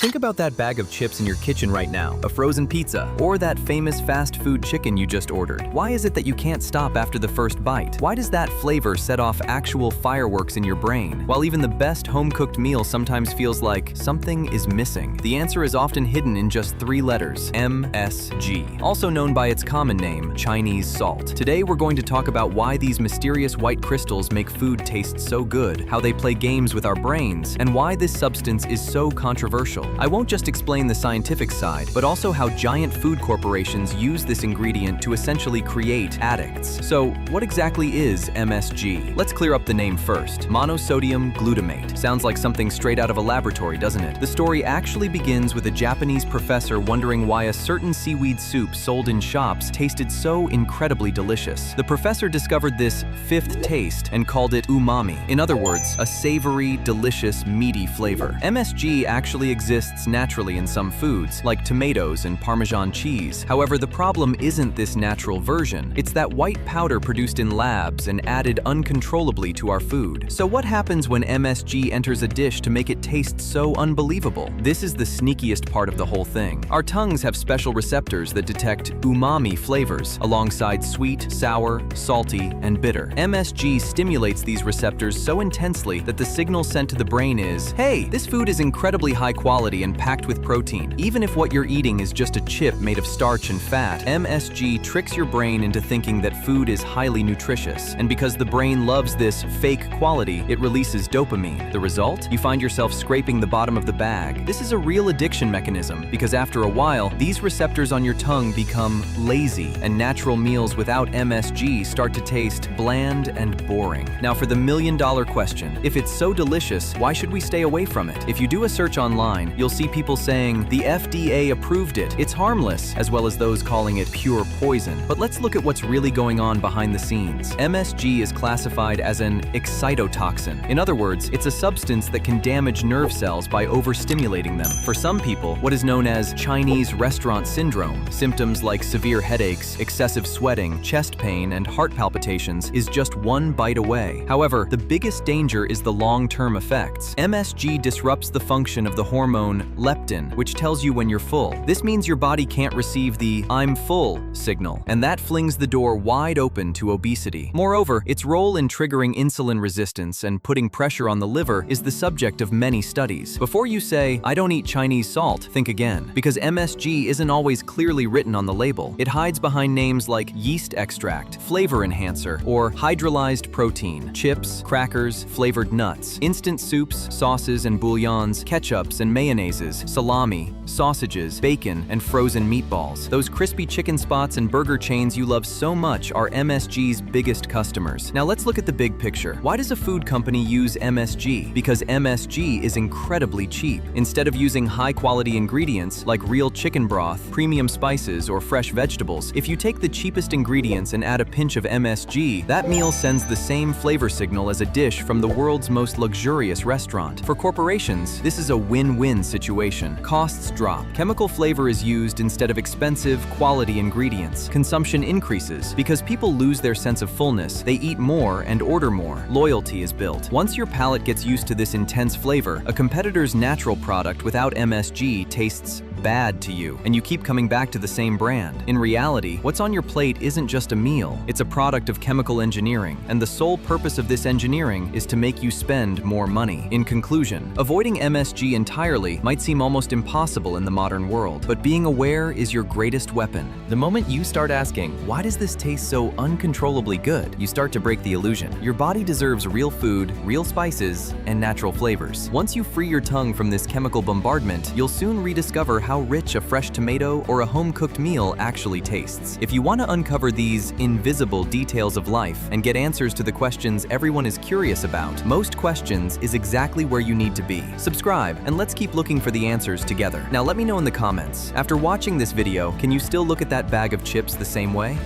Think about that bag of chips in your kitchen right now, a frozen pizza, or that famous fast food chicken you just ordered. Why is it that you can't stop after the first bite? Why does that flavor set off actual fireworks in your brain, while even the best home-cooked meal sometimes feels like something is missing? The answer is often hidden in just 3 letters: MSG, also known by its common name, Chinese salt. Today we're going to talk about why these mysterious white crystals make food taste so good, how they play games with our brains, and why this substance is so controversial. I won't just explain the scientific side, but also how giant food corporations use this ingredient to essentially create addicts. So, what exactly is MSG? Let's clear up the name first. Monosodium Glutamate. Sounds like something straight out of a laboratory, doesn't it? The story actually begins with a Japanese professor wondering why a certain seaweed soup sold in shops tasted so incredibly delicious. The professor discovered this 5th taste and called it umami. In other words, a savory, delicious, meaty flavor. MSG actually exists naturally in some foods, like tomatoes and Parmesan cheese. However, the problem isn't this natural version. It's that white powder produced in labs and added uncontrollably to our food. So what happens when MSG enters a dish to make it taste so unbelievable? This is the sneakiest part of the whole thing. Our tongues have special receptors that detect umami flavors, alongside sweet, sour, salty, and bitter. MSG stimulates these receptors so intensely that the signal sent to the brain is, hey, this food is incredibly high quality and packed with protein. Even if what you're eating is just a chip made of starch and fat, MSG tricks your brain into thinking that food is highly nutritious. And because the brain loves this fake quality, it releases dopamine. The result? You find yourself scraping the bottom of the bag. This is a real addiction mechanism, because after a while, these receptors on your tongue become lazy, and natural meals without MSG start to taste bland and boring. Now for the million-dollar question, if it's so delicious, why should we stay away from it? If you do a search online, you'll see people saying, the FDA approved it, it's harmless, as well as those calling it pure poison. But let's look at what's really going on behind the scenes. MSG is classified as an excitotoxin. In other words, it's a substance that can damage nerve cells by overstimulating them. For some people, what is known as Chinese restaurant syndrome, symptoms like severe headaches, excessive sweating, chest pain, and heart palpitations, is just one bite away. However, the biggest danger is the long-term effects. MSG disrupts the function of the hormone leptin, which tells you when you're full. This means your body can't receive the "I'm full" signal, and that flings the door wide open to obesity. Moreover, its role in triggering insulin resistance and putting pressure on the liver is the subject of many studies. Before you say, "I don't eat Chinese salt," think again, because MSG isn't always clearly written on the label. It hides behind names like yeast extract, flavor enhancer, or hydrolyzed protein, chips, crackers, flavored nuts, instant soups, sauces and bouillons, ketchups and mayonnaises, salami, sausages, bacon, and frozen meatballs. Those crispy chicken spots and burger chains you love so much are MSG's biggest customers. Now let's look at the big picture. Why does a food company use MSG? Because MSG is incredibly cheap. Instead of using high-quality ingredients like real chicken broth, premium spices, or fresh vegetables, if you take the cheapest ingredients and add a pinch of MSG, that meal sends the same flavor signal as a dish from the world's most luxurious restaurant. For corporations, this is a win-win situation. Costs drop. Chemical flavor is used instead of expensive, quality ingredients. Consumption increases. Because people lose their sense of fullness, they eat more and order more. Loyalty is built. Once your palate gets used to this intense flavor, a competitor's natural product without MSG tastes bad to you, and you keep coming back to the same brand. In reality, what's on your plate isn't just a meal, it's a product of chemical engineering, and the sole purpose of this engineering is to make you spend more money. In conclusion, avoiding MSG entirely might seem almost impossible in the modern world, but being aware is your greatest weapon. The moment you start asking, why does this taste so uncontrollably good, you start to break the illusion. Your body deserves real food, real spices, and natural flavors. Once you free your tongue from this chemical bombardment, you'll soon rediscover how rich a fresh tomato or a home-cooked meal actually tastes. If you want to uncover these invisible details of life and get answers to the questions everyone is curious about, Most Questions is exactly where you need to be. Subscribe, and let's keep looking for the answers together. Now let me know in the comments, after watching this video, can you still look at that bag of chips the same way?